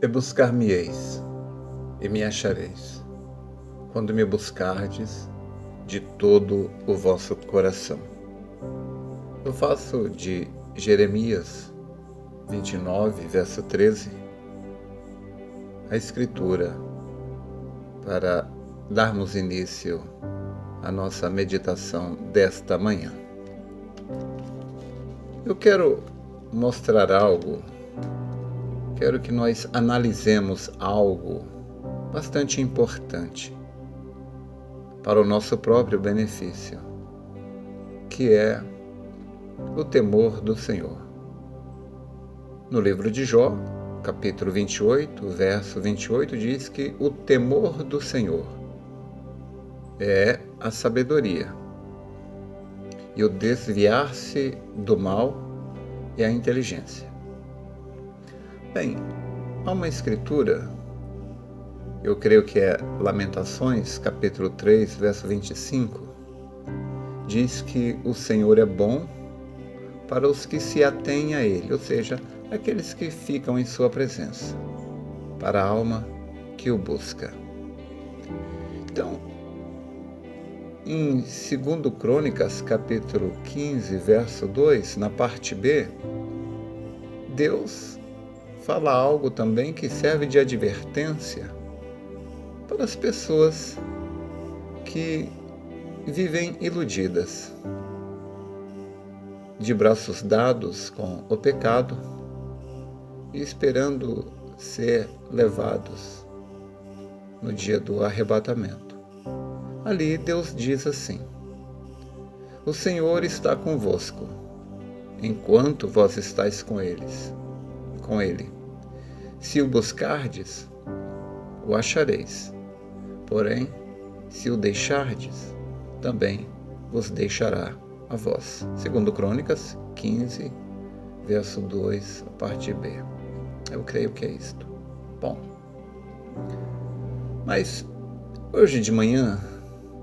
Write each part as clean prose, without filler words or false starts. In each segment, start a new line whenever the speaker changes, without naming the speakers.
E buscar-me-eis, e me achareis, quando me buscardes de todo o vosso coração. Eu faço de Jeremias 29, verso 13, a escritura para darmos início à nossa meditação desta manhã. Eu quero mostrar algo, quero que nós analisemos algo bastante importante para o nosso próprio benefício, que é o temor do Senhor. No livro de Jó, capítulo 28, verso 28, diz que o temor do Senhor é a sabedoria, e o desviar-se do mal é a inteligência. Bem, há uma escritura, eu creio que é Lamentações, capítulo 3, verso 25, diz que o Senhor é bom para os que se atêm a Ele, ou seja, aqueles que ficam em sua presença, para a alma que o busca. Então, em 2 Crônicas, capítulo 15, verso 2, na parte B, Deus fala algo também que serve de advertência para as pessoas que vivem iludidas, de braços dados com o pecado e esperando ser levados no dia do arrebatamento. Ali Deus diz assim: o Senhor está convosco, enquanto vós estáis com Ele. Se o buscardes, o achareis. Porém, se o deixardes, também vos deixará a vós. 2 Crônicas 15, verso 2, a parte B. Eu creio que é isto. Bom, mas hoje de manhã,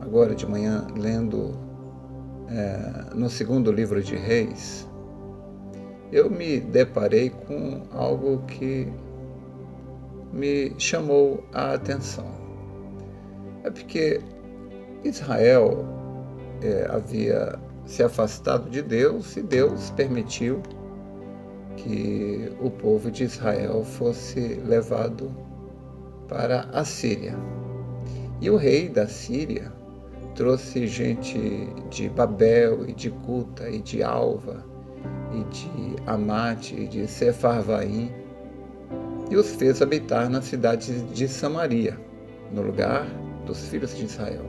agora de manhã, lendo no segundo livro de Reis, eu me deparei com algo que me chamou a atenção. É porque Israel havia se afastado de Deus e Deus permitiu que o povo de Israel fosse levado para a Síria. E o rei da Síria trouxe gente de Babel e de Cuta e de Alva e de Amate e de Sefarvaim e os fez habitar na cidade de Samaria, no lugar dos filhos de Israel.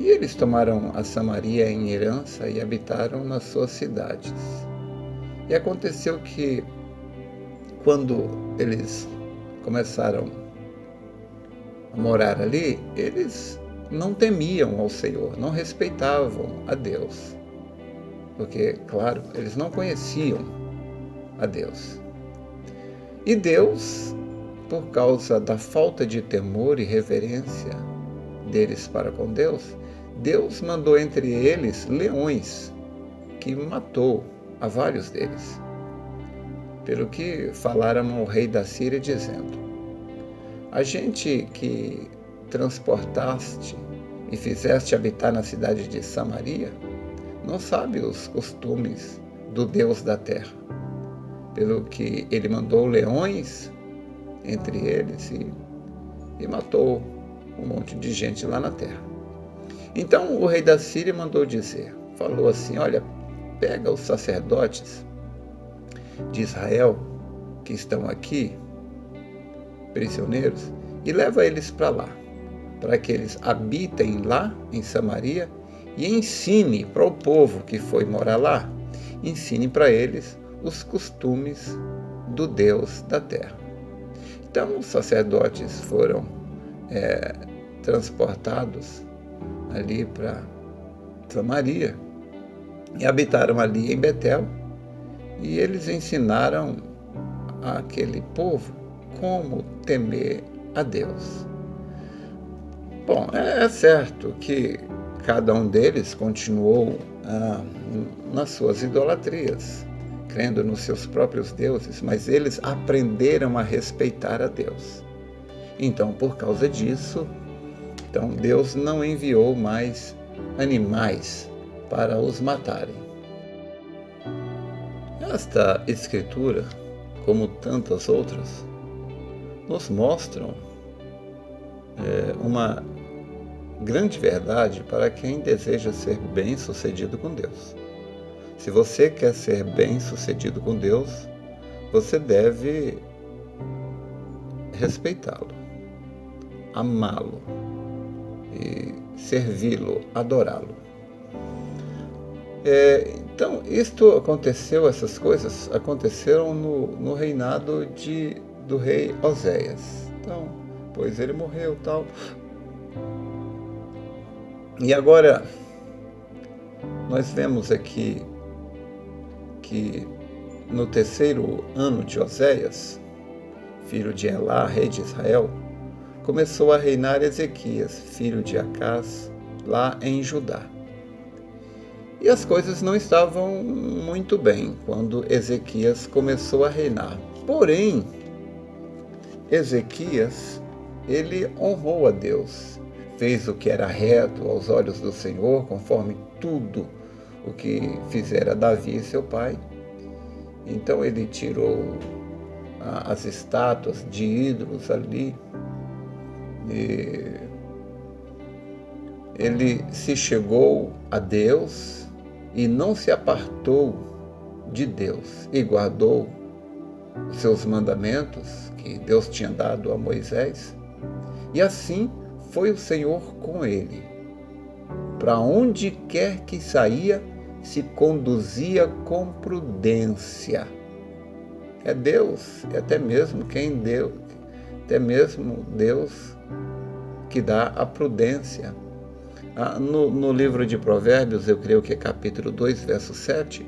E eles tomaram a Samaria em herança e habitaram nas suas cidades. E aconteceu que, quando eles começaram a morar ali, eles não temiam ao Senhor, não respeitavam a Deus. Porque, claro, eles não conheciam a Deus. E Deus, por causa da falta de temor e reverência deles para com Deus, Deus mandou entre eles leões, que matou a vários deles. Pelo que falaram ao rei da Síria, dizendo: a gente que transportaste e fizeste habitar na cidade de Samaria, não sabe os costumes do Deus da terra. Pelo que ele mandou leões entre eles e matou um monte de gente lá na terra. Então o rei da Síria mandou dizer, falou assim: olha, pega os sacerdotes de Israel que estão aqui, prisioneiros, e leva eles para lá, para que eles habitem lá em Samaria e ensine para o povo que foi morar lá, ensine para eles os costumes do Deus da terra. Então os sacerdotes foram transportados ali para Samaria e habitaram ali em Betel, e eles ensinaram àquele povo como temer a Deus. Bom, é certo que cada um deles continuou nas suas idolatrias crendo nos seus próprios deuses, mas eles aprenderam a respeitar a Deus. Então, por causa disso, Deus não enviou mais animais para os matarem. Esta escritura, como tantas outras, nos mostram uma grande verdade para quem deseja ser bem-sucedido com Deus. Se você quer ser bem-sucedido com Deus, você deve respeitá-lo, amá-lo e servi-lo, adorá-lo. Então, essas coisas aconteceram no reinado do rei Oséias. Então, pois ele morreu, tal. E agora, nós vemos aqui que no 3º ano de Oséias, filho de Elá, rei de Israel, começou a reinar Ezequias, filho de Acás, lá em Judá. E as coisas não estavam muito bem quando Ezequias começou a reinar. Porém, Ezequias, ele honrou a Deus, fez o que era reto aos olhos do Senhor, conforme tudo o que fizera Davi, seu pai. Então ele tirou as estátuas de ídolos ali, e ele se chegou a Deus e não se apartou de Deus, e guardou os seus mandamentos que Deus tinha dado a Moisés, e assim foi o Senhor com ele. Para onde quer que saía, se conduzia com prudência. É Deus, é até mesmo Deus que dá a prudência. No livro de Provérbios, eu creio que é capítulo 2, verso 7,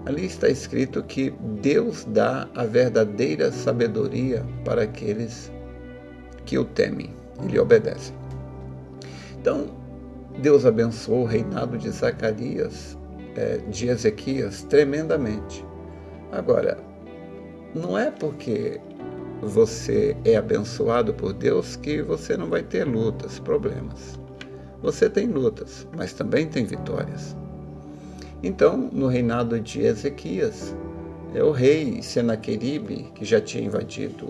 ali está escrito que Deus dá a verdadeira sabedoria para aqueles que o temem e lhe obedecem. Então, Deus abençoou o reinado de de Ezequias, tremendamente. Agora, não é porque você é abençoado por Deus que você não vai ter lutas, problemas. Você tem lutas, mas também tem vitórias. Então, no reinado de Ezequias, o rei Senaqueribe, que já tinha invadido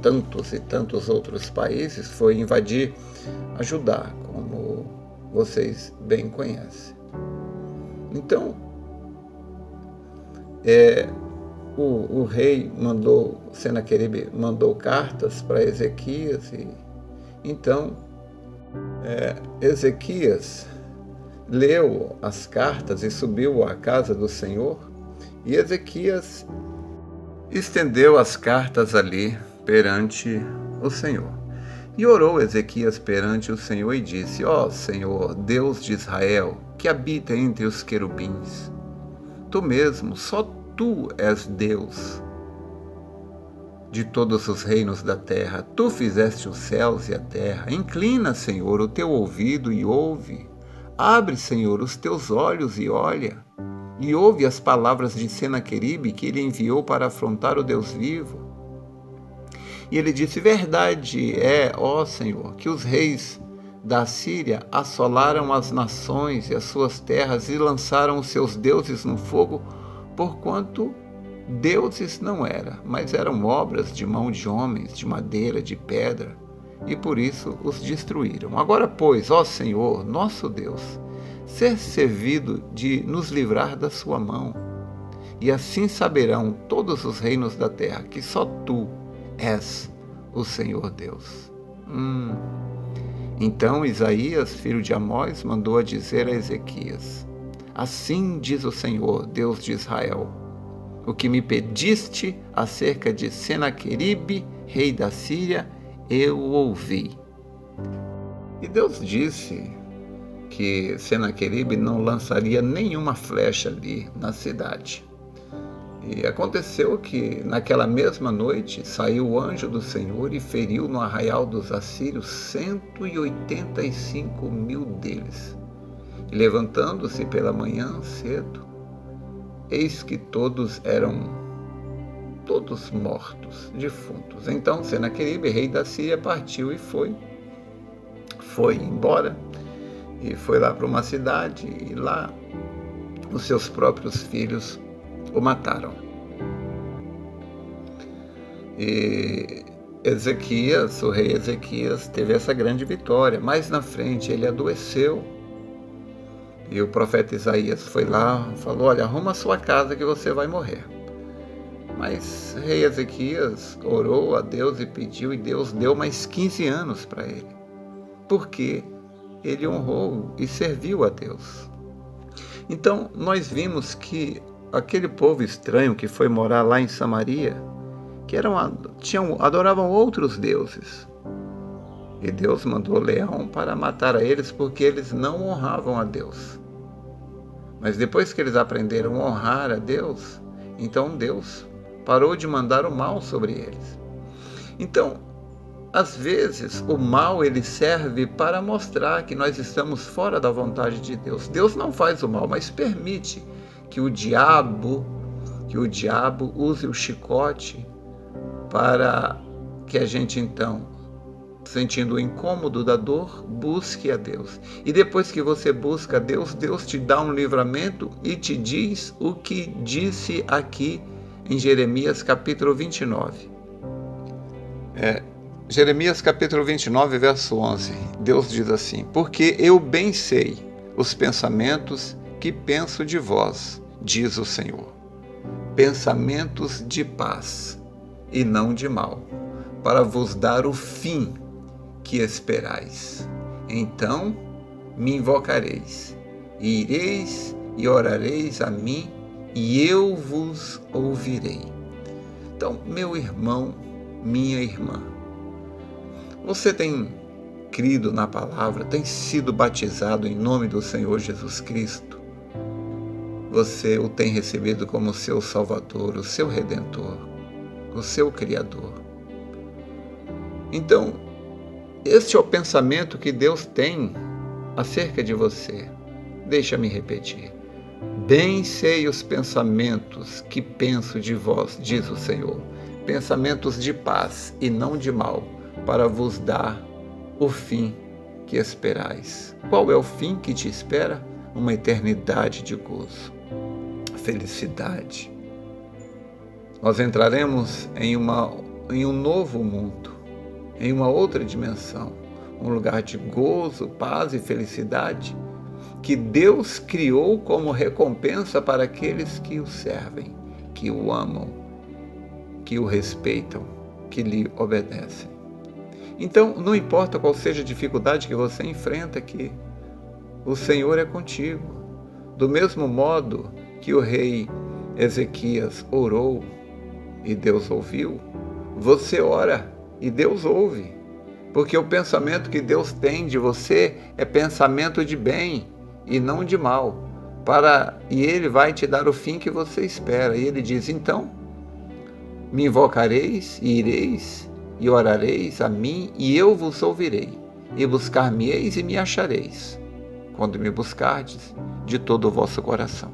tantos e tantos outros países, foi invadir a Judá, como vocês bem conhecem. Então, o rei Senaqueribe mandou cartas para Ezequias, e então Ezequias leu as cartas e subiu à casa do Senhor, e Ezequias estendeu as cartas ali perante o Senhor. E orou Ezequias perante o Senhor e disse: Ó Senhor, Deus de Israel, que habita entre os querubins, tu mesmo, só tu és Deus de todos os reinos da terra. Tu fizeste os céus e a terra. Inclina, Senhor, o teu ouvido e ouve. Abre, Senhor, os teus olhos e olha. E ouve as palavras de Senaqueribe, que ele enviou para afrontar o Deus vivo. E ele disse: verdade é, ó Senhor, que os reis da Síria assolaram as nações e as suas terras e lançaram os seus deuses no fogo, porquanto deuses não eram, mas eram obras de mão de homens, de madeira, de pedra, e por isso os destruíram. Agora, pois, ó Senhor, nosso Deus, ser servido de nos livrar da sua mão, e assim saberão todos os reinos da terra que só tu és o Senhor Deus. Então Isaías, filho de Amós, mandou a dizer a Ezequias: assim diz o Senhor, Deus de Israel, o que me pediste acerca de Senaqueribe, rei da Síria, eu ouvi. E Deus disse que Senaqueribe não lançaria nenhuma flecha ali na cidade. E aconteceu que naquela mesma noite saiu o anjo do Senhor e feriu no arraial dos assírios 185.000 deles. E levantando-se pela manhã cedo, eis que todos eram mortos, defuntos. Então Senaqueribe, rei da Síria, partiu e foi embora, e foi lá para uma cidade, e lá os seus próprios filhos o mataram. E Ezequias, o rei Ezequias, teve essa grande vitória. Mais na frente ele adoeceu, e o profeta Isaías foi lá e falou: olha, arruma a sua casa que você vai morrer. Mas o rei Ezequias orou a Deus e pediu, e Deus deu mais 15 anos para ele, porque ele honrou e serviu a Deus. Então nós vimos que aquele povo estranho que foi morar lá em Samaria, que adoravam outros deuses, e Deus mandou leão para matar a eles, porque eles não honravam a Deus. Mas depois que eles aprenderam a honrar a Deus, então Deus parou de mandar o mal sobre eles. Então, às vezes, o mal ele serve para mostrar que nós estamos fora da vontade de Deus. Deus não faz o mal, mas permite que o diabo use o chicote para que a gente, então, sentindo o incômodo da dor, busque a Deus. E depois que você busca a Deus, Deus te dá um livramento e te diz o que disse aqui em Jeremias capítulo 29. Jeremias capítulo 29, verso 11. Deus diz assim: porque eu bem sei os pensamentos que penso de vós, diz o Senhor, pensamentos de paz e não de mal, para vos dar o fim que esperais. Então me invocareis, e ireis e orareis a mim, e eu vos ouvirei. Então, meu irmão, minha irmã, você tem crido na palavra, tem sido batizado em nome do Senhor Jesus Cristo? Você o tem recebido como seu Salvador, o seu Redentor, o seu Criador? Então, este é o pensamento que Deus tem acerca de você. Deixa-me repetir. Bem sei os pensamentos que penso de vós, diz o Senhor, pensamentos de paz e não de mal, para vos dar o fim que esperais. Qual é o fim que te espera? Uma eternidade de gozo, felicidade. Nós entraremos em um novo mundo, em uma outra dimensão, um lugar de gozo, paz e felicidade, que Deus criou como recompensa para aqueles que o servem, que o amam, que o respeitam, que lhe obedecem. Então, não importa qual seja a dificuldade que você enfrenta aqui, o Senhor é contigo. Do mesmo modo que o rei Ezequias orou e Deus ouviu, você ora e Deus ouve, porque o pensamento que Deus tem de você é pensamento de bem e não de mal, e Ele vai te dar o fim que você espera. E Ele diz: então, me invocareis e ireis e orareis a mim, e eu vos ouvirei, e buscar-me-eis e me achareis, quando me buscardes de todo o vosso coração.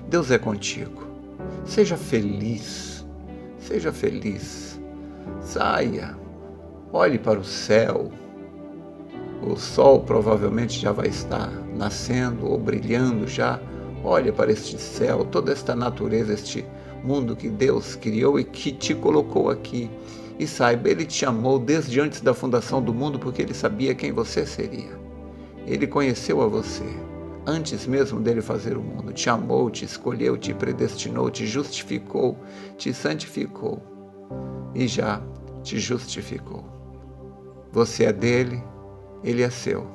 Deus é contigo. Seja feliz, seja feliz. Saia, olhe para o céu. O sol provavelmente já vai estar nascendo ou brilhando já. Olhe para este céu, toda esta natureza, este mundo que Deus criou e que te colocou aqui. E saiba, Ele te amou desde antes da fundação do mundo, porque Ele sabia quem você seria. Ele conheceu a você antes mesmo dele fazer o mundo. Te amou, te escolheu, te predestinou, te justificou, te santificou e já te justificou. Você é dele, ele é seu.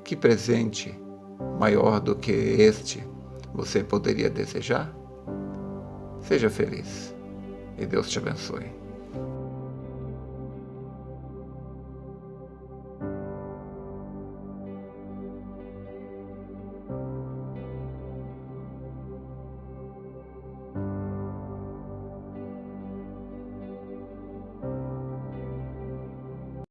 Que presente maior do que este você poderia desejar? Seja feliz e Deus te abençoe.